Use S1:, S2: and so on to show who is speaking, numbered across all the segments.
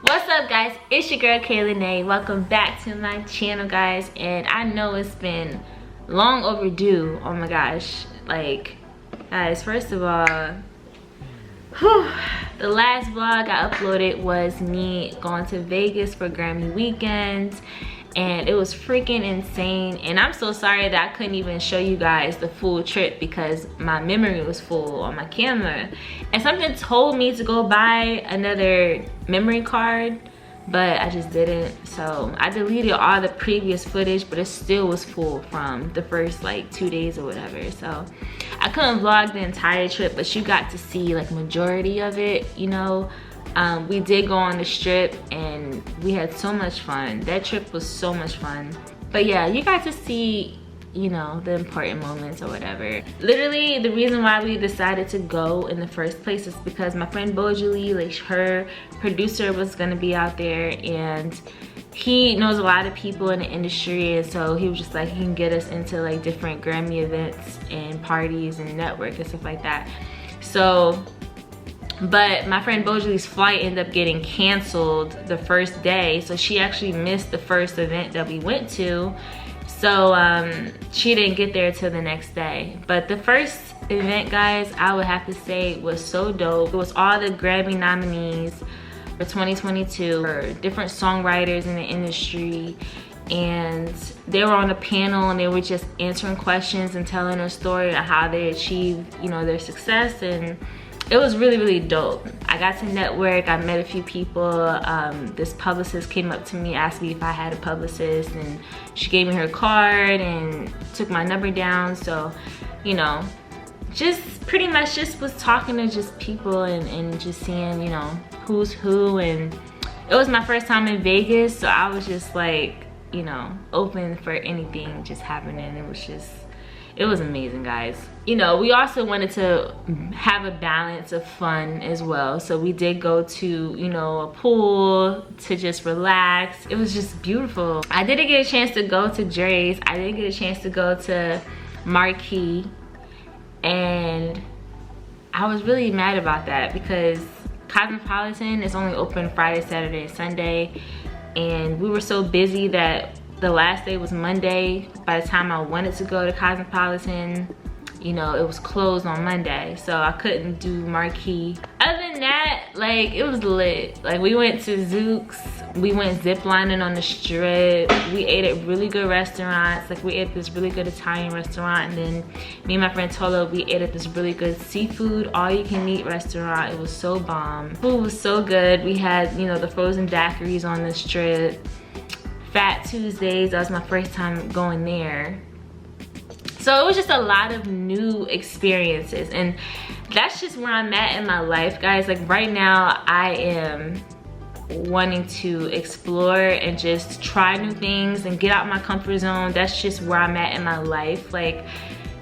S1: What's up, guys? It's your girl Kayla. Welcome back to my channel, guys. And I know it's been long overdue. Oh my gosh, like, guys, first of all, the last vlog I uploaded was me going to Vegas for Grammy weekend, and it was freaking insane. And I'm so sorry that I couldn't even show you guys the full trip because my memory was full on my camera, and something told me to go buy another memory card, but I just didn't. So I deleted all the previous footage, but it still was full from the first like 2 days or whatever. So I couldn't vlog the entire trip, but you got to see like majority of it, you know. We did go on the strip and we had so much fun. That trip was so much fun. But yeah, you got to see, you know, the important moments or whatever. Literally, the reason why we decided to go in the first place is because my friend Bojali, like, her producer was gonna be out there, and he knows a lot of people in the industry, and so he was just like, he can get us into like different Grammy events and parties and network and stuff like that. So, but my friend Bojali's flight ended up getting canceled the first day, so she actually missed the first event that we went to. So she didn't get there till the next day. But the first event, guys, I would have to say was so dope. It was all the Grammy nominees for 2022, for different songwriters in the industry, and they were on a panel and they were just answering questions and telling their story on how they achieved, you know, their success. And it was really, really dope. I got to network, I met a few people. This publicist came up to me, asked me if I had a publicist, and she gave me her card and took my number down. So, you know, just pretty much just was talking to just people and just seeing, you know, who's who. And it was my first time in Vegas, so I was just like, you know, open for anything just happening. It was amazing, guys. You know, we also wanted to have a balance of fun as well. So we did go to, you know, a pool to just relax. It was just beautiful. I didn't get a chance to go to Dre's. I didn't get a chance to go to Marquee. And I was really mad about that because Cosmopolitan is only open Friday, Saturday, and Sunday. And we were so busy that the last day was Monday. By the time I wanted to go to Cosmopolitan, you know, it was closed on Monday, so I couldn't do Marquee. Other than that, like, it was lit. Like, we went to Zook's, we went ziplining on the strip, we ate at really good restaurants. Like, we ate at this really good Italian restaurant, and then me and my friend Tolo, we ate at this really good seafood all-you-can-eat restaurant. It was so bomb. Food was so good. We had, you know, the frozen daiquiris on the strip. Fat Tuesdays, that was my first time going there. So it was just a lot of new experiences, and that's just where I'm at in my life, guys. Like, right now I am wanting to explore and just try new things and get out my comfort zone. That's just where I'm at in my life. Like,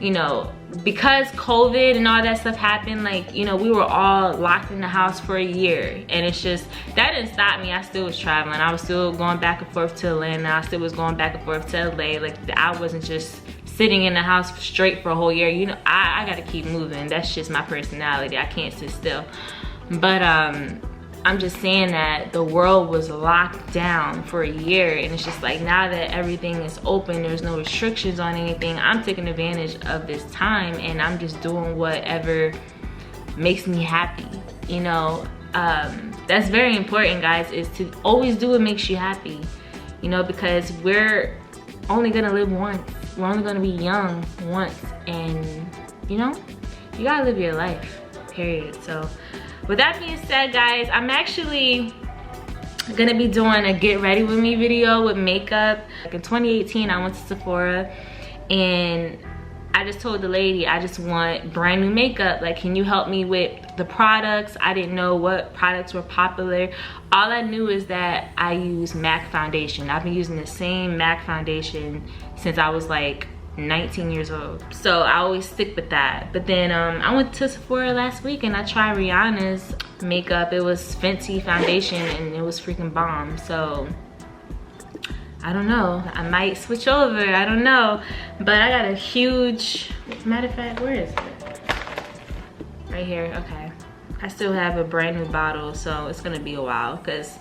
S1: you know, because COVID and all that stuff happened, like, you know, we were all locked in the house for a year, and it's just, that didn't stop me. I still was traveling. I was still going back and forth to Atlanta. I still was going back and forth to LA. Like, I wasn't just sitting in the house straight for a whole year. You know, I gotta keep moving. That's just my personality. I can't sit still. But I'm just saying that the world was locked down for a year, and it's just like, now that everything is open, there's no restrictions on anything, I'm taking advantage of this time, and I'm just doing whatever makes me happy, you know. That's very important, guys, is to always do what makes you happy, you know, because we're only gonna live once. We're only gonna be young once, and, you know, you gotta live your life, period. So with that being said, guys, I'm actually gonna be doing a get ready with me video with makeup. Like, in 2018, I went to Sephora, and I just told the lady, I just want brand new makeup. Like, can you help me with the products? I didn't know what products were popular. All I knew is that I use MAC foundation. I've been using the same MAC foundation since I was like 19 years old, so I always stick with that. But then I went to Sephora last week and I tried Rihanna's makeup. It was Fenty foundation, and it was freaking bomb. So I don't know, I might switch over, I don't know. But I got a huge, matter of fact, where is it? Right here. Okay, I still have a brand new bottle, so it's gonna be a while because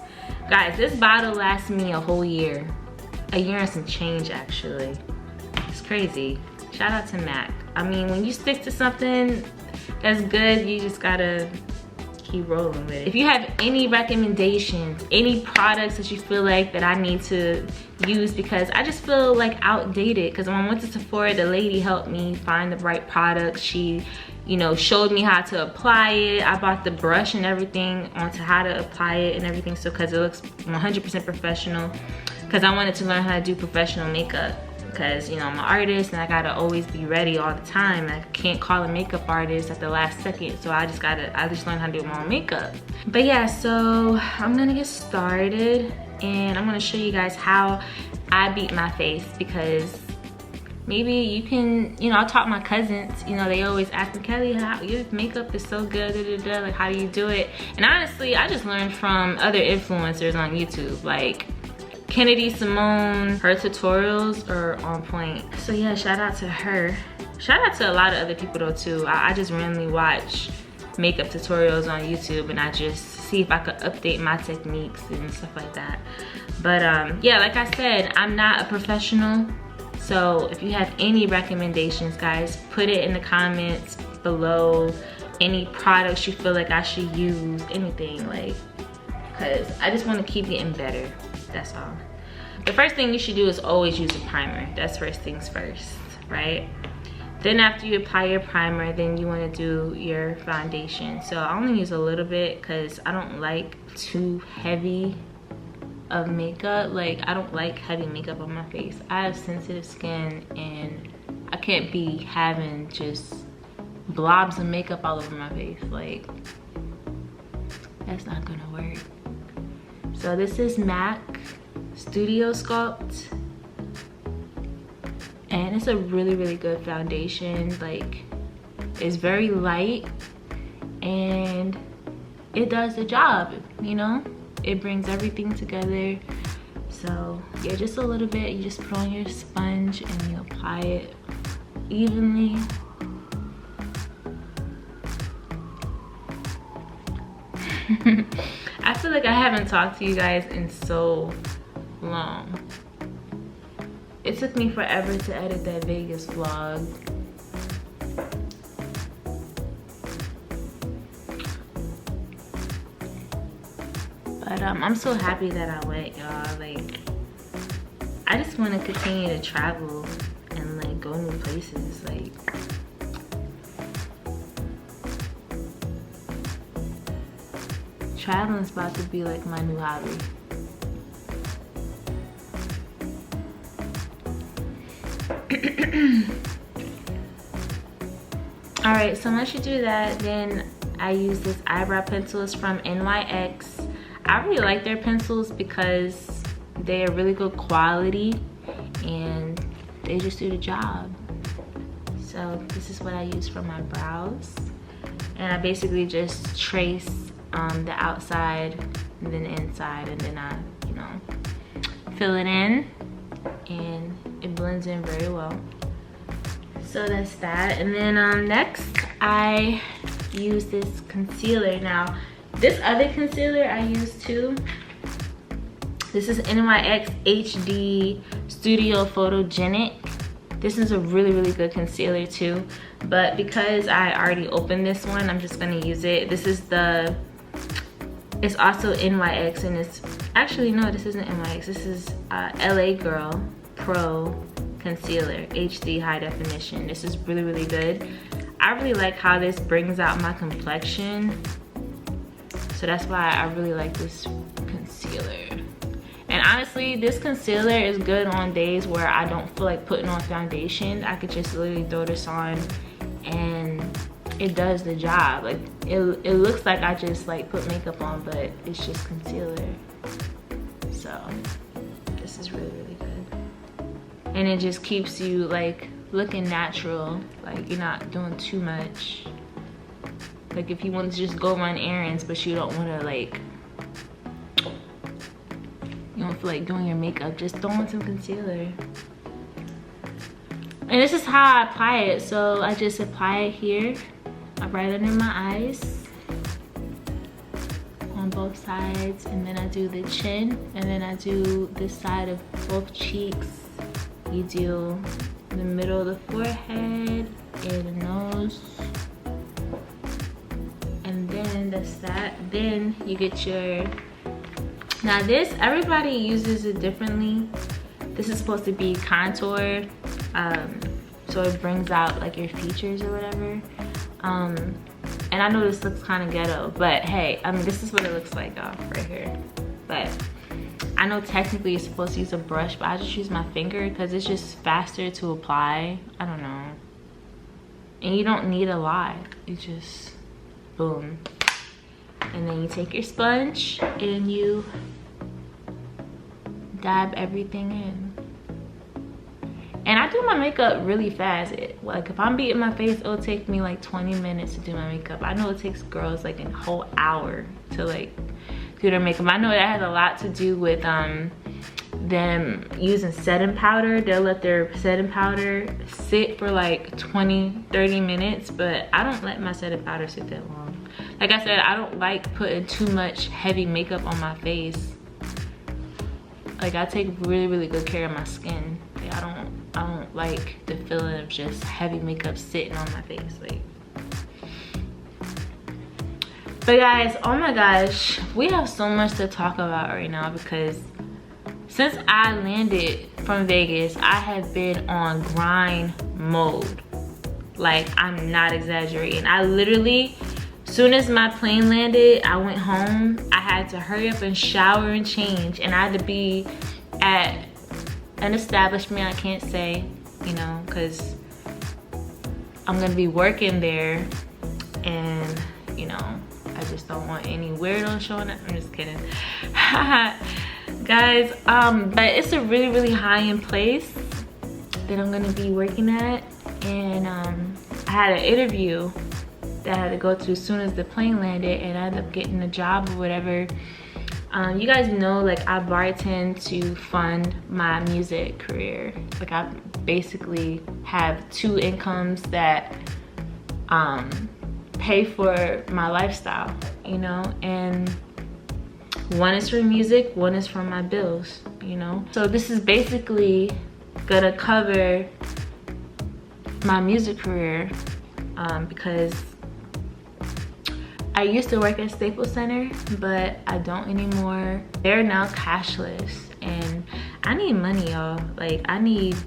S1: Guys, this bottle lasts me a whole year. A year and some change, actually. It's crazy. Shout out to MAC. I mean, when you stick to something that's good, you just gotta keep rolling with it. If you have any recommendations, any products that you feel like that I need to use, because I just feel like outdated, because when I went to Sephora, the lady helped me find the right products. She, you know, showed me how to apply it. I bought the brush and everything onto how to apply it and everything, so because it looks 100% professional, because I wanted to learn how to do professional makeup. Because, you know, I'm an artist and I gotta always be ready all the time. I can't call a makeup artist at the last second, so I just learned how to do my own makeup. But yeah, so I'm gonna get started and I'm gonna show you guys how I beat my face, because maybe you can, you know, I taught my cousins, you know, they always ask me, Kelly, how your makeup is so good, da, da, da, like how do you do it? And honestly, I just learned from other influencers on YouTube, like Kennedy Simone. Her tutorials are on point. So yeah, shout out to her. Shout out to a lot of other people though too. I just randomly watch makeup tutorials on YouTube and I just see if I could update my techniques and stuff like that. But yeah, like I said, I'm not a professional. So if you have any recommendations, guys, put it in the comments below. Any products you feel like I should use, anything, like, because I just want to keep getting better. That's all. The first thing you should do is always use a primer. That's first things first, right? Then after you apply your primer, then you want to do your foundation. So I only use a little bit because I don't like too heavy of makeup. Like, I don't like heavy makeup on my face. I have sensitive skin and I can't be having just blobs of makeup all over my face. Like, that's not gonna work. So this is MAC Studio Sculpt, and it's a really, really good foundation. Like, it's very light and it does the job, you know? It brings everything together. So yeah, just a little bit. You just put on your sponge and you apply it evenly. I feel like I haven't talked to you guys in so long. It took me forever to edit that Vegas vlog. But I'm so happy that I went, y'all. Like, I just want to continue to travel and like go new places. Like, traveling is about to be like my new hobby. All right, so once you do that, then I use this eyebrow pencil. It's from NYX. I really like their pencils because they are really good quality and they just do the job. So this is what I use for my brows. And I basically just trace the outside and then the inside, and then I, you know, fill it in and it blends in very well. So that's that. And then next I use this concealer. Now this other concealer I use too. This is NYX HD Studio Photogenic. This is a really, really good concealer too. But because I already opened this one, I'm just gonna use it. This is the, it's also NYX, and it's actually, no, this isn't NYX. This is LA Girl Pro Concealer, HD High Definition. This is really, really good. I really like how this brings out my complexion. So that's why I really like this concealer. And honestly, this concealer is good on days where I don't feel like putting on foundation. I could just literally throw this on and it does the job. Like, it looks like I just like put makeup on, but it's just concealer. So this is really, really good. And it just keeps you like looking natural. Like, you're not doing too much. Like, if you want to just go run errands, but you don't want to like, you don't feel like doing your makeup, just throw on some concealer. And this is how I apply it. So I just apply it here, right under my eyes, on both sides, and then I do the chin, and then I do this side of both cheeks. You do the middle of the forehead and the nose, and then that's that. Then you get your, now this, everybody uses it differently. This is supposed to be contour, so it brings out like your features or whatever. And I know this looks kind of ghetto, but hey, I mean, this is what it looks like right here. But I know technically you're supposed to use a brush, but I just use my finger because it's just faster to apply. I don't know. And you don't need a lot. You just, boom. And then you take your sponge and you dab everything in. And I do my makeup really fast. Like if I'm beating my face, it'll take me like 20 minutes to do my makeup. I know it takes girls like a whole hour to like do their makeup. I know that has a lot to do with them using setting powder. They'll let their setting powder sit for like 20-30 minutes, but I don't let my setting powder sit that long. Like I said, I don't like putting too much heavy makeup on my face. Like I take really good care of my skin. Like, I don't like the feeling of just heavy makeup sitting on my face. Like, but guys, oh my gosh, we have so much to talk about right now because since I landed from Vegas, I have been on grind mode. Like, I'm not exaggerating. I literally, soon as my plane landed, I went home. I had to hurry up and shower and change, and I had to be at an establishment I can't say, you know, because I'm gonna be working there, and you know, I just don't want any weirdos showing up. I'm just kidding. Guys, but it's a really high-end place that I'm gonna be working at, and I had an interview that I had to go to as soon as the plane landed, and I ended up getting a job or whatever. You guys know, like, I bartend to fund my music career. Like, I basically have two incomes that pay for my lifestyle, you know, and one is for music, one is for my bills, you know. So this is basically gonna cover my music career because I used to work at Staples Center, but I don't anymore. They're now cashless, and I need money, y'all. Like, I need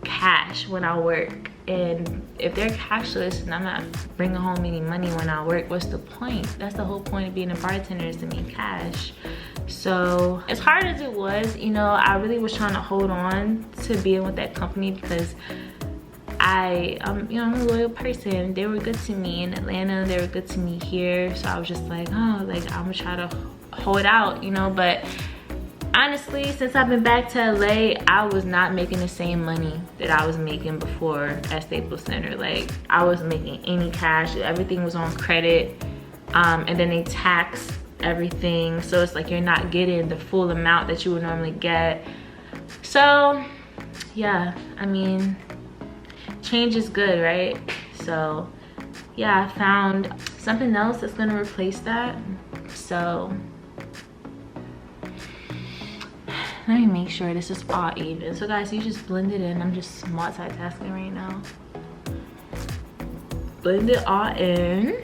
S1: cash when I work, and if they're cashless and I'm not bringing home any money when I work, what's the point? That's the whole point of being a bartender, is to make cash. So as hard as it was, you know, I really was trying to hold on to being with that company because you know, I'm a loyal person. They were good to me in Atlanta, they were good to me here, so I was just like, oh, like, I'm gonna try to hold out, you know. But honestly, since I've been back to LA, I was not making the same money that I was making before at Staples Center. Like, I wasn't making any cash. Everything was on credit, and then they tax everything, so it's like you're not getting the full amount that you would normally get. So yeah, I mean, change is good, right? So yeah, I found something else that's gonna replace that. So let me make sure this is all even. So guys, you just blend it in. I'm just multitasking right now. Blend it all in.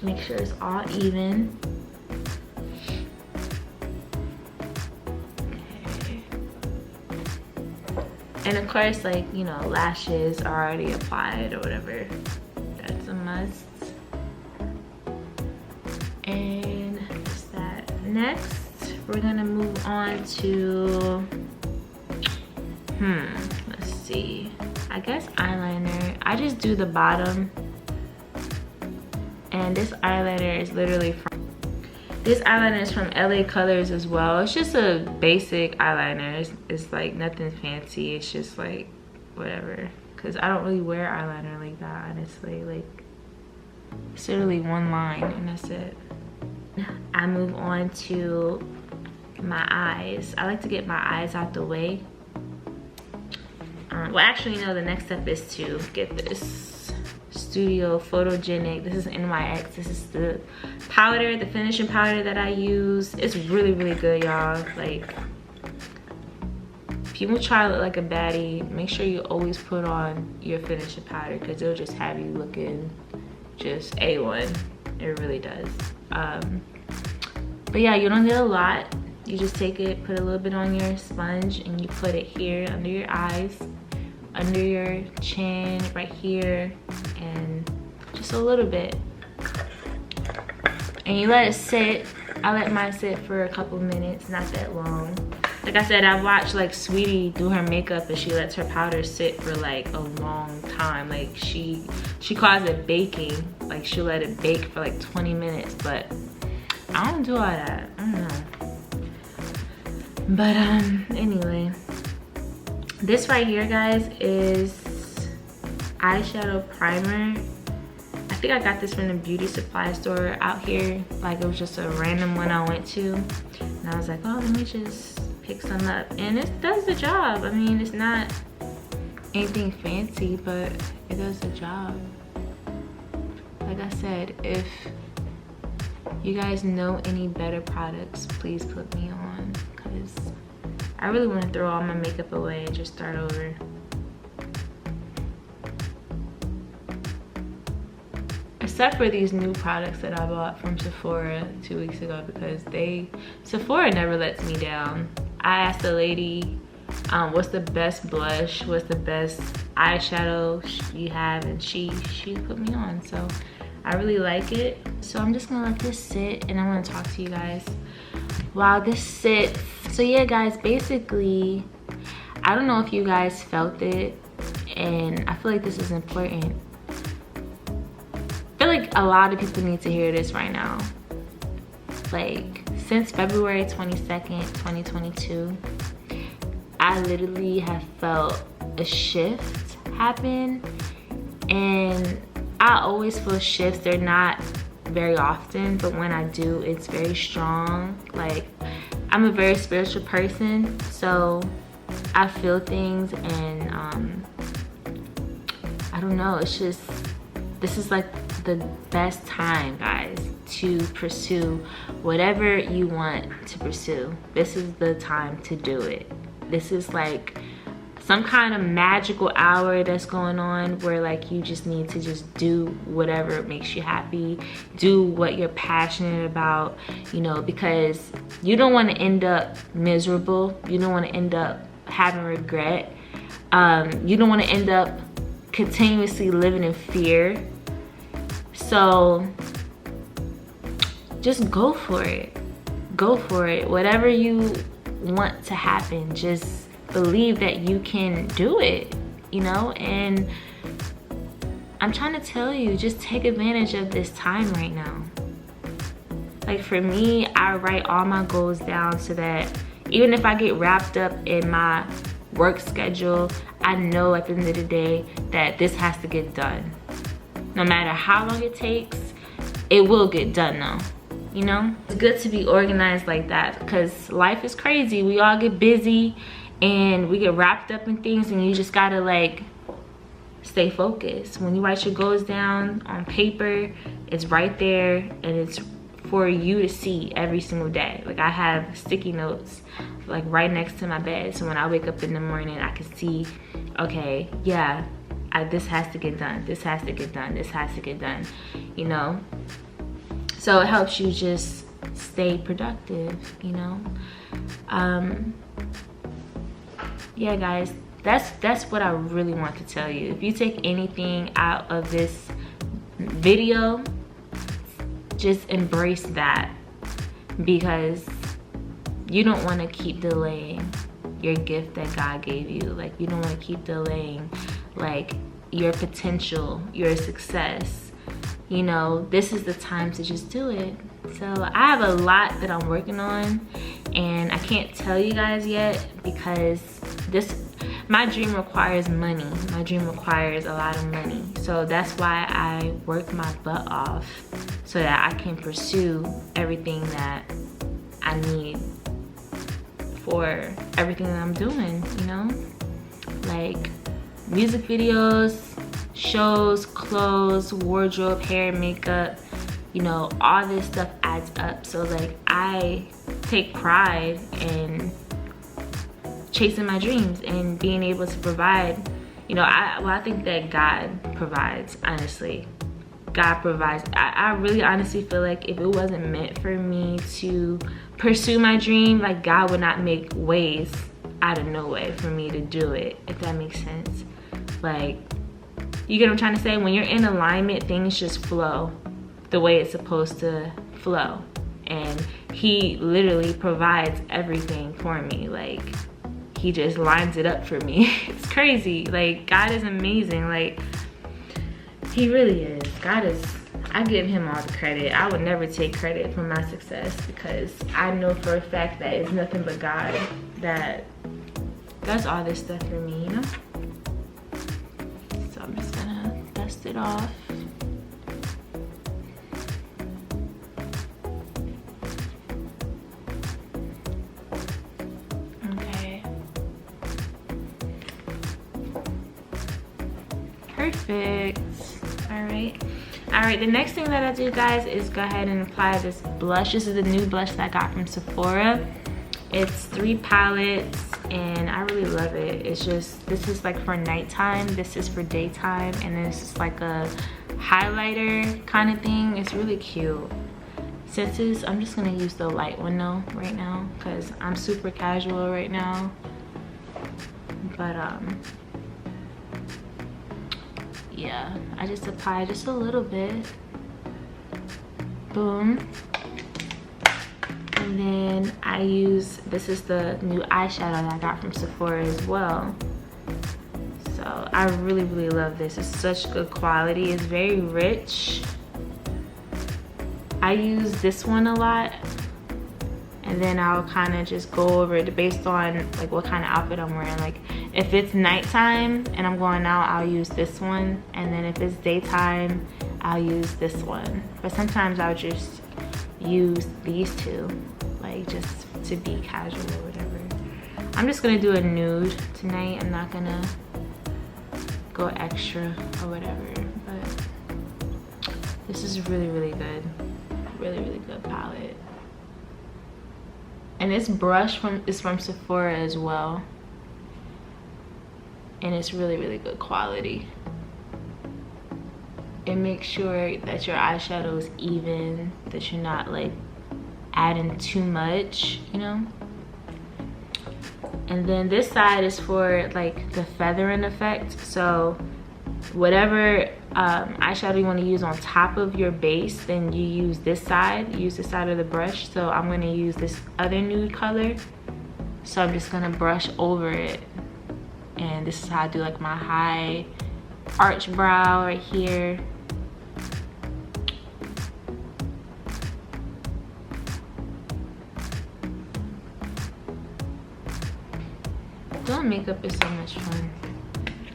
S1: Make sure it's all even. Okay. And of course, like, you know, lashes are already applied or whatever. That's a must. And that's that. Next, we're gonna move on to, let's see. I guess eyeliner. I just do the bottom. And this eyeliner is literally this eyeliner is from LA Colors as well. It's just a basic eyeliner. It's like nothing fancy. It's just like whatever. Cause I don't really wear eyeliner like that, honestly. Like, it's literally one line and that's it. I move on to my eyes. I like to get my eyes out the way. Well, actually, no, the next step is to get this Studio Photogenic. This is NYX. This is the powder, the finishing powder that I use. It's really, really good, y'all. Like, if you want to try to look like a baddie, make sure you always put on your finishing powder, because it'll just have you looking just A1. It really does. But yeah, you don't need a lot. You just take it, put a little bit on your sponge, and you put it here under your eyes, under your chin, right here, and just a little bit. And you let it sit. I let mine sit for a couple minutes, not that long. Like I said, I watched like Sweetie do her makeup, and she lets her powder sit for like a long time. Like she calls it baking. Like she'll let it bake for like 20 minutes, but I don't do all that. I don't know. But anyway, this right here, guys, is eyeshadow primer. I think I got this from the beauty supply store out here. Like it was just a random one I went to, and I was like, oh, let me just pick some up, and it does the job. I mean, it's not anything fancy, but it does the job. Like I said, if you guys know any better products, please put me on, because I really want to throw all my makeup away and just start over. Except for these new products that I bought from Sephora 2 weeks ago, because Sephora never lets me down. I asked the lady, what's the best blush, what's the best eyeshadow you have, and she put me on. So I really like it. So I'm just gonna let this sit, and I want to talk to you guys while this sits. So yeah, guys, basically, I don't know if you guys felt it, and I feel like this is important. I feel like a lot of people need to hear this right now. Like, since February 22nd, 2022, I literally have felt a shift happen, and I always feel shifts. They're not very often, but when I do, it's very strong. Like, I'm a very spiritual person, so I feel things, and I don't know, it's just, this is like the best time, guys, to pursue whatever you want to pursue. This is the time to do it. This is like some kind of magical hour that's going on, where like you just need to just do whatever makes you happy, do what you're passionate about, you know, because you don't want to end up miserable. You don't want to end up having regret. You don't want to end up continuously living in fear. So just go for it. Go for it. Whatever you want to happen, just believe that you can do it, you know? And I'm trying to tell you, just take advantage of this time right now. Like for me, I write all my goals down so that even if I get wrapped up in my work schedule, I know at the end of the day that this has to get done. No matter how long it takes, it will get done though, you know? It's good to be organized like that, because life is crazy. We all get busy and we get wrapped up in things, and you just gotta like stay focused. When you write your goals down on paper, it's right there, and it's for you to see every single day. Like I have sticky notes like right next to my bed, so when I wake up in the morning, I can see, okay, yeah, this has to get done, this has to get done, this has to get done, you know? So it helps you just stay productive, you know? Yeah, guys, that's what I really want to tell you. If you take anything out of this video, just embrace that, because you don't want to keep delaying your gift that God gave you. Like, you don't want to keep delaying like your potential, your success. You know, this is the time to just do it. So I have a lot that I'm working on, and I can't tell you guys yet, because my dream requires money. My dream requires a lot of money. So that's why I work my butt off, so that I can pursue everything that I need for everything that I'm doing, you know? Like music videos, shows, clothes, wardrobe, hair, makeup, you know, all this stuff adds up. So like I take pride in chasing my dreams and being able to provide. You know, I think that God provides, honestly. God provides. I really honestly feel like if it wasn't meant for me to pursue my dream, like God would not make ways out of no way for me to do it, if that makes sense. Like, you get what I'm trying to say? When you're in alignment, things just flow the way it's supposed to flow. And he literally provides everything for me. Like, he just lines it up for me. It's crazy. Like, God is amazing. Like, he really is. God is, I give him all the credit. I would never take credit for my success because I know for a fact that it's nothing but God that does all this stuff for me, you know? So I'm just gonna dust it off. Okay. Perfect. All right, the next thing that I do, guys, is go ahead and apply this blush. This is the new blush that I got from Sephora. It's 3 palettes and I really love it. It's just, this is like for nighttime, this is for daytime, and then this is like a highlighter kind of thing. It's really cute. Since it's, I'm just gonna use the light one though right now because I'm super casual right now. But yeah, I just apply just a little bit. Boom. And then I use, this is the new eyeshadow that I got from Sephora as well. So I really, really love this. It's such good quality. It's very rich. I use this one a lot. And then I'll kind of just go over it based on like what kind of outfit I'm wearing. Like if it's nighttime and I'm going out, I'll use this one. And then if it's daytime, I'll use this one. But sometimes I'll just use these two, like just to be casual or whatever. I'm just gonna do a nude tonight. I'm not gonna go extra or whatever. But this is really, really good. Really, really good palette. And this brush is from Sephora as well. And it's really, really good quality. It makes sure that your eyeshadow is even, that you're not like adding too much, you know? And then this side is for like the feathering effect. So whatever eyeshadow you want to use on top of your base, then you use this side, use this side of the brush. So I'm going to use this other nude color, so I'm just going to brush over it. And this is how I do like my high arch brow right here. Doing makeup is so much fun.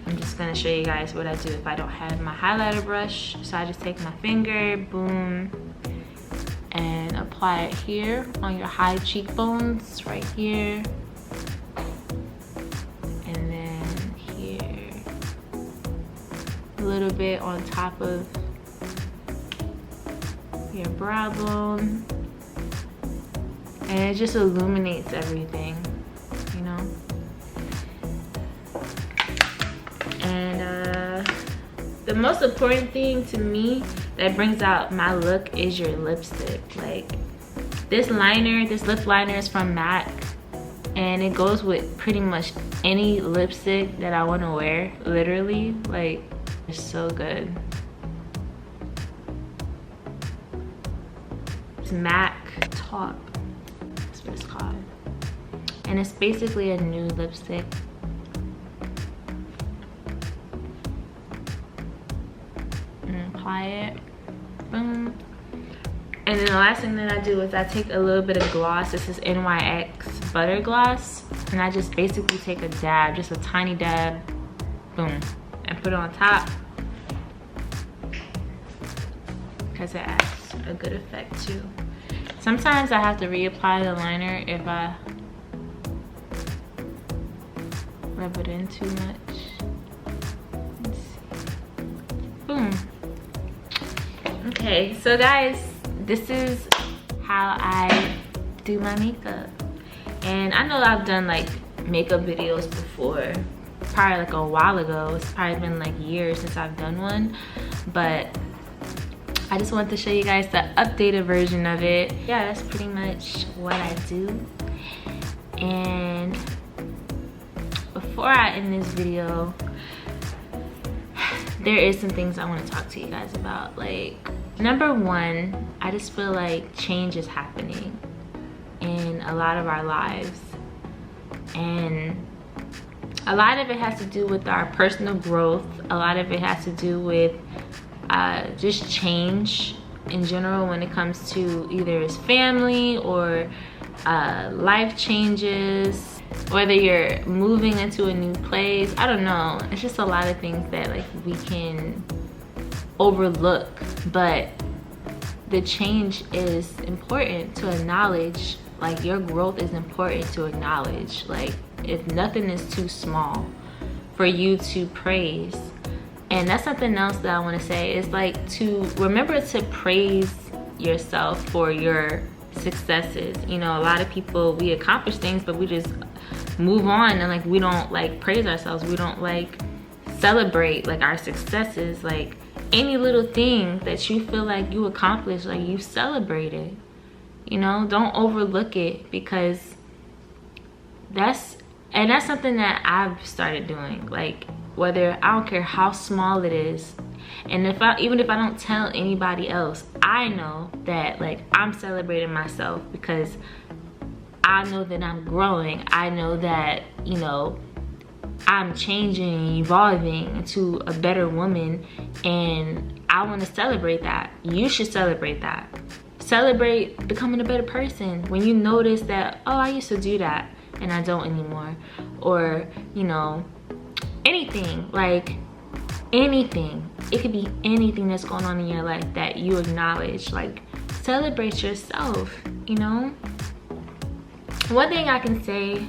S1: I'm just gonna show you guys what I do if I don't have my highlighter brush. So I just take my finger, boom, and apply it here on your high cheekbones, right here. And then here. A little bit on top of your brow bone. And it just illuminates everything, you know? And the most important thing to me that brings out my look is your lipstick. Like this liner, this lip liner is from MAC, and it goes with pretty much any lipstick that I want to wear, literally. Like, it's so good. It's MAC Top, that's what it's called. And it's basically a nude lipstick. Apply it, boom. And then the last thing that I do is I take a little bit of gloss. This is NYX Butter Gloss, and I just basically take a dab, just a tiny dab, boom, and put it on top because it adds a good effect too. Sometimes I have to reapply the liner if I rub it in too much. Let's see. Okay, so guys, this is how I do my makeup. And I know I've done like makeup videos before, probably like a while ago. It's probably been like years since I've done one, but I just wanted to show you guys the updated version of it. Yeah, that's pretty much what I do. And before I end this video, there is some things I want to talk to you guys about. Like, number one, I just feel like change is happening in a lot of our lives, and a lot of it has to do with our personal growth. A lot of it has to do with just change in general when it comes to either it's family or life changes, whether you're moving into a new place. I don't know, it's just a lot of things that like we can overlook, but the change is important to acknowledge. Like, your growth is important to acknowledge. Like, if nothing is too small for you to praise. And that's something else that I want to say, is like to remember to praise yourself for your successes. You know, a lot of people, we accomplish things but we just move on, and like we don't like praise ourselves. We don't like celebrate like our successes. Like, any little thing that you feel like you accomplished, like, you celebrate it. You know, don't overlook it, because that's something that I've started doing. Like, whether, I don't care how small it is, and even if I don't tell anybody else, I know that like I'm celebrating myself, because I know that I'm growing. I know that, you know, I'm changing and evolving into a better woman, and I want to celebrate that. You should celebrate that. Celebrate becoming a better person when you notice that, oh, I used to do that and I don't anymore. Or, you know, anything, like anything. It could be anything that's going on in your life that you acknowledge. Like, celebrate yourself, you know. One thing I can say,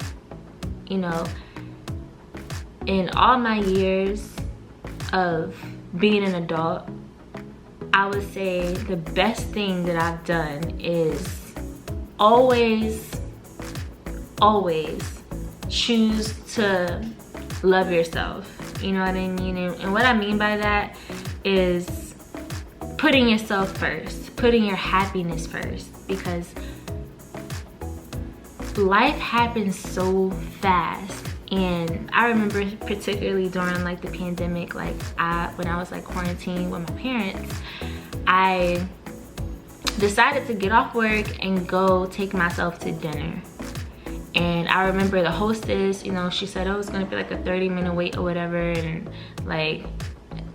S1: you know, in all my years of being an adult, I would say the best thing that I've done is always choose to love yourself. You know what I mean? And what I mean by that is putting yourself first, putting your happiness first, because life happens so fast. And I remember particularly during like the pandemic, like when I was like quarantined with my parents, I decided to get off work and go take myself to dinner. And I remember the hostess, you know, she said, oh, it's gonna be like a 30-minute wait or whatever. And like,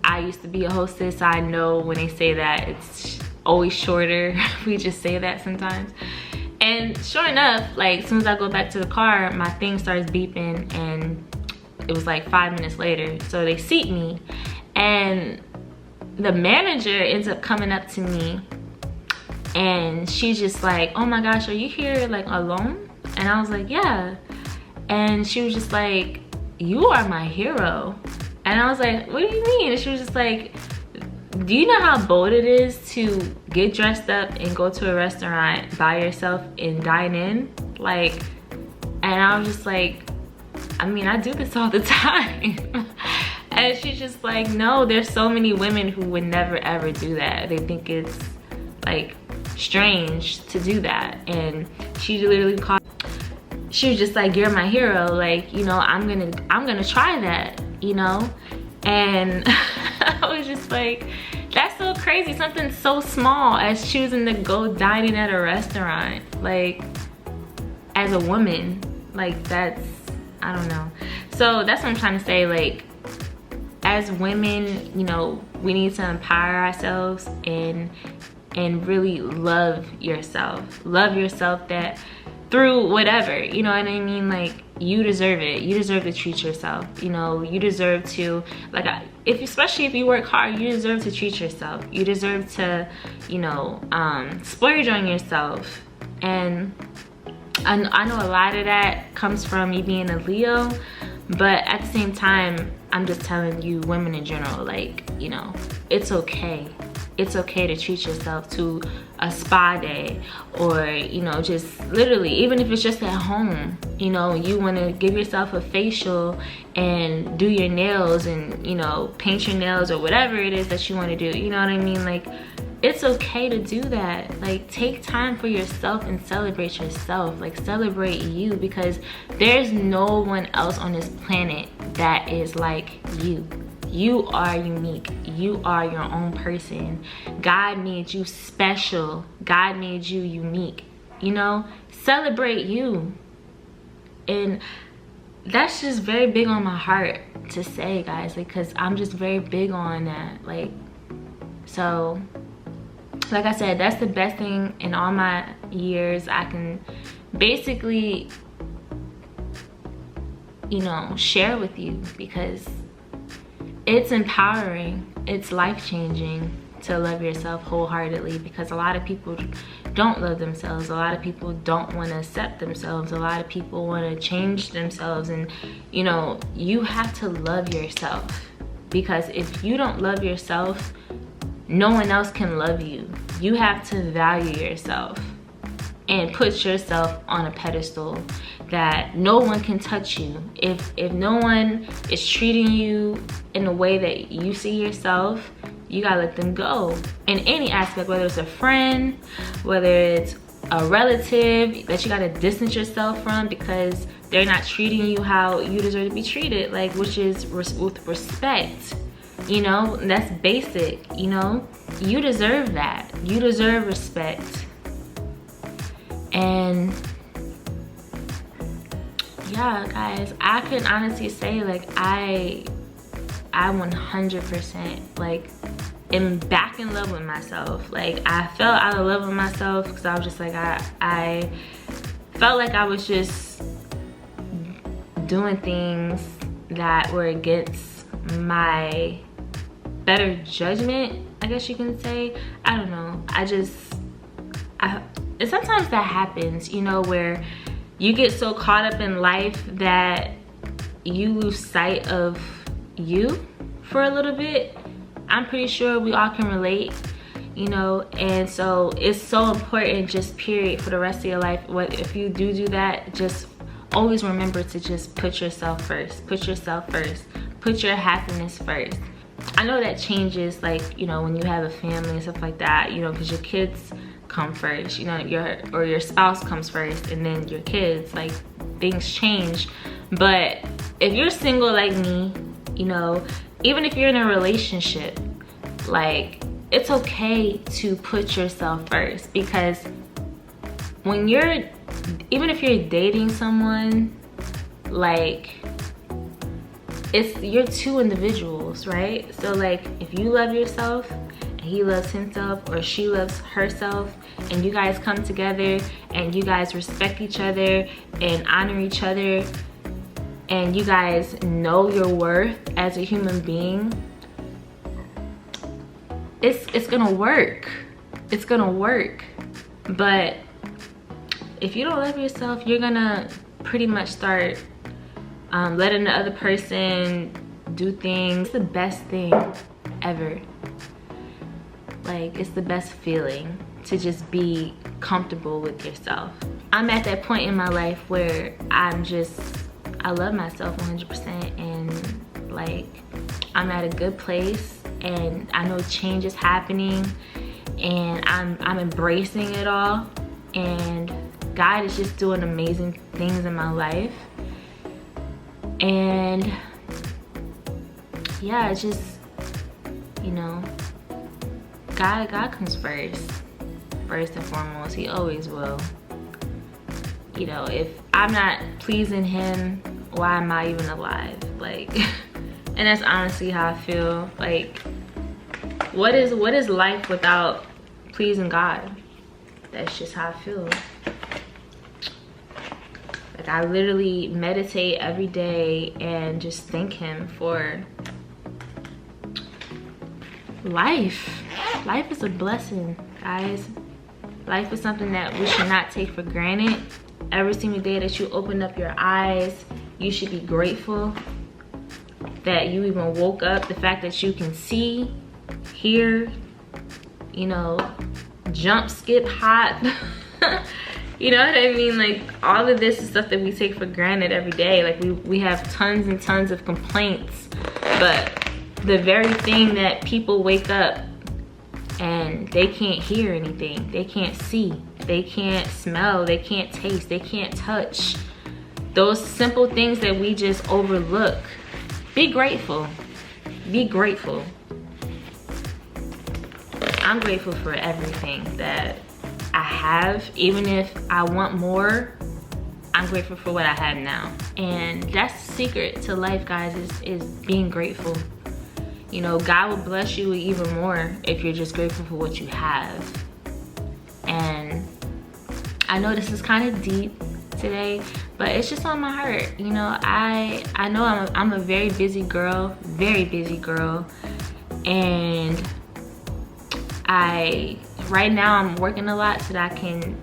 S1: I used to be a hostess, so I know when they say that, it's always shorter. We just say that sometimes. And sure enough, like, as soon as I go back to the car, my thing starts beeping, and it was like 5 minutes later. So they seat me, and the manager ends up coming up to me, and she's just like, oh my gosh, are you here like alone? And I was like, yeah. And she was just like, you are my hero. And I was like, what do you mean? And she was just like, do you know how bold it is to get dressed up and go to a restaurant by yourself and dine in? Like, and I was just like, I mean, I do this all the time. And she's just like, no, there's so many women who would never ever do that. They think it's like strange to do that. And she literally called, she was just like, you're my hero. Like, you know, I'm gonna try that, you know? And I was just like, that's so crazy. Something so small as choosing to go dining at a restaurant, like, as a woman, like, that's, I don't know. So that's what I'm trying to say. Like, as women, you know, we need to empower ourselves and really love yourself. Love yourself, that through whatever, you know what I mean? Like, you deserve it. You deserve to treat yourself. You know, you deserve to, like, especially if you work hard, you deserve to treat yourself. You deserve to, you know, splurge on yourself. And I know a lot of that comes from me being a Leo, but at the same time, I'm just telling you, women in general, like, you know, it's okay. it's okay to treat yourself to a spa day, or you know, just literally, even if it's just at home, you know, you want to give yourself a facial and do your nails and, you know, paint your nails or whatever it is that you want to do, you know what I mean? Like, it's okay to do that. Like, take time for yourself and celebrate yourself. Like, celebrate you, because there's no one else on this planet that is like you. You are unique. You are your own person. God made you special. God made you unique. You know, celebrate you. And that's just very big on my heart to say, guys, because I'm just very big on that. Like, so like I said, that's the best thing in all my years I can basically, you know, share with you, because it's empowering, it's life-changing to love yourself wholeheartedly, because a lot of people don't love themselves. A lot of people don't want to accept themselves. A lot of people want to change themselves. And you know, you have to love yourself, because if you don't love yourself, no one else can love you. You have to value yourself and put yourself on a pedestal that no one can touch you. If no one is treating you in the way that you see yourself, you gotta let them go in any aspect, whether it's a friend, whether it's a relative that you gotta distance yourself from because they're not treating you how you deserve to be treated, like, which is with respect. You know, that's basic. You know, you deserve that. You deserve respect. And yeah, guys, I can honestly say, like, I 100% like am back in love with myself. Like, I fell out of love with myself because I was just like, I felt like I was just doing things that were against my better judgment, I guess you can say. I don't know. And sometimes that happens, you know, where you get so caught up in life that you lose sight of you for a little bit. I'm pretty sure we all can relate, you know, and so it's so important, just period, for the rest of your life. If you do that, just always remember to just put yourself first. Put yourself first. Put your happiness first. I know that changes, like, you know, when you have a family and stuff like that, you know, because your kids come first, you know, your spouse comes first, and then your kids. Like, things change. But if you're single like me, you know, even if you're in a relationship, like, it's okay to put yourself first, because when even if you're dating someone, like, you're two individuals, right? So, like, if you love yourself and he loves himself, or she loves herself, and you guys come together and you guys respect each other and honor each other, and you guys know your worth as a human being, it's gonna work. It's gonna work. But if you don't love yourself, you're gonna pretty much start letting the other person do things. It's the best thing ever. Like, it's the best feeling to just be comfortable with yourself. I'm at that point in my life where I love myself 100%, and like, I'm at a good place, and I know change is happening, and I'm embracing it all, and God is just doing amazing things in my life. And yeah, it's just, you know, God comes first and foremost. He always will. You know, if I'm not pleasing him, why am I even alive? Like, and that's honestly how I feel. Like, what is life without pleasing God? That's just how I feel. Like, I literally meditate every day and just thank him for life. Life is a blessing, guys. Life is something that we should not take for granted. Every single day that you open up your eyes, you should be grateful that you even woke up. The fact that you can see, hear, you know, jump, skip, hop. You know what I mean? Like, all of this is stuff that we take for granted every day. Like, we have tons and tons of complaints, but the very thing that people wake up and they can't hear anything, they can't see, they can't smell, they can't taste, they can't touch, those simple things that we just overlook. Be grateful. Be grateful. I'm grateful for everything that I have. Even if I want more, I'm grateful for what I have now. And that's the secret to life, guys, is being grateful. You know, God will bless you with even more if you're just grateful for what you have. And I know this is kind of deep today, but it's just on my heart. You know, I know I'm a very busy girl, and right now I'm working a lot so that I can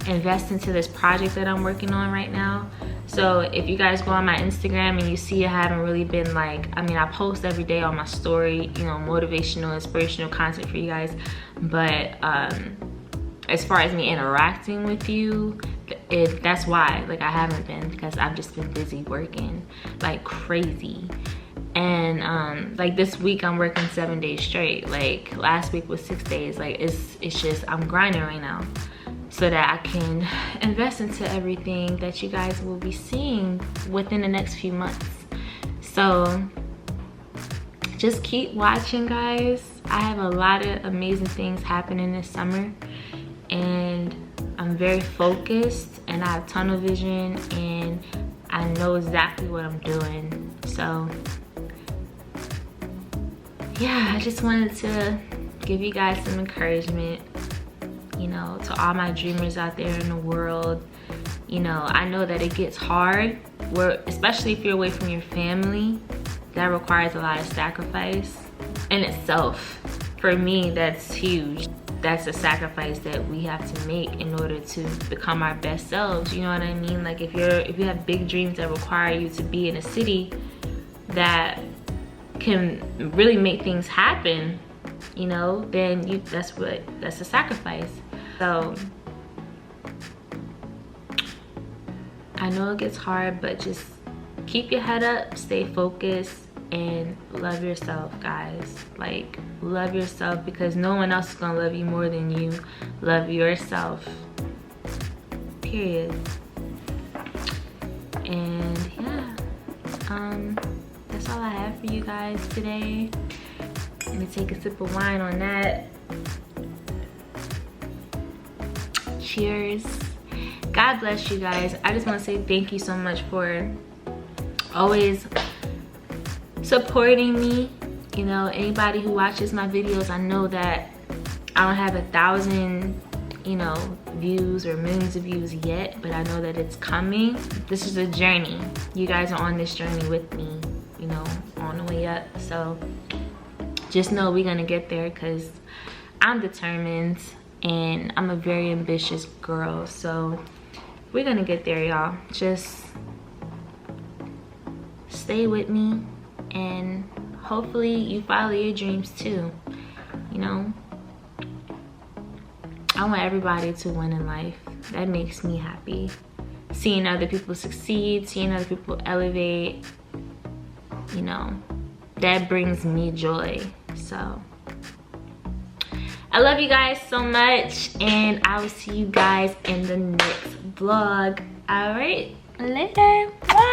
S1: invest into this project that I'm working on right now. So if you guys go on my Instagram and you see I haven't really been like, I mean, I post every day on my story, you know, motivational, inspirational content for you guys, but as far as me interacting with you, that's why, like, I haven't been, because I've just been busy working like crazy. And like this week I'm working 7 days straight. Like last week was 6 days. Like it's just, I'm grinding right now so that I can invest into everything that you guys will be seeing within the next few months. So just keep watching, guys. I have a lot of amazing things happening this summer, and I'm very focused, and I have tunnel vision, and I know exactly what I'm doing. So yeah, I just wanted to give you guys some encouragement, you know, to all my dreamers out there in the world. You know, I know that it gets hard, especially if you're away from your family. That requires a lot of sacrifice in itself. For me, that's huge. That's a sacrifice that we have to make in order to become our best selves. You know what I mean? Like if you have big dreams that require you to be in a city that can really make things happen, you know, then that's a sacrifice. So I know it gets hard, but just keep your head up, stay focused, and love yourself, guys. Like, love yourself, because no one else is gonna love you more than you love yourself, period. And yeah, that's all I have for you guys today. Let me take a sip of wine on that. Cheers. God bless you guys. I just want to say thank you so much for always supporting me. You know, anybody who watches my videos, I know that I don't have 1,000, you know, views or millions of views yet, but I know that it's coming. This is a journey. You guys are on this journey with me, you know, on the way up. So just know we're gonna get there, because I'm determined and I'm a very ambitious girl. So we're gonna get there, y'all. Just stay with me, and hopefully you follow your dreams too. You know, I want everybody to win in life. That makes me happy. Seeing other people succeed, seeing other people elevate, you know, that brings me joy. So I love you guys so much, and I will see you guys in the next vlog. All right, later. Bye.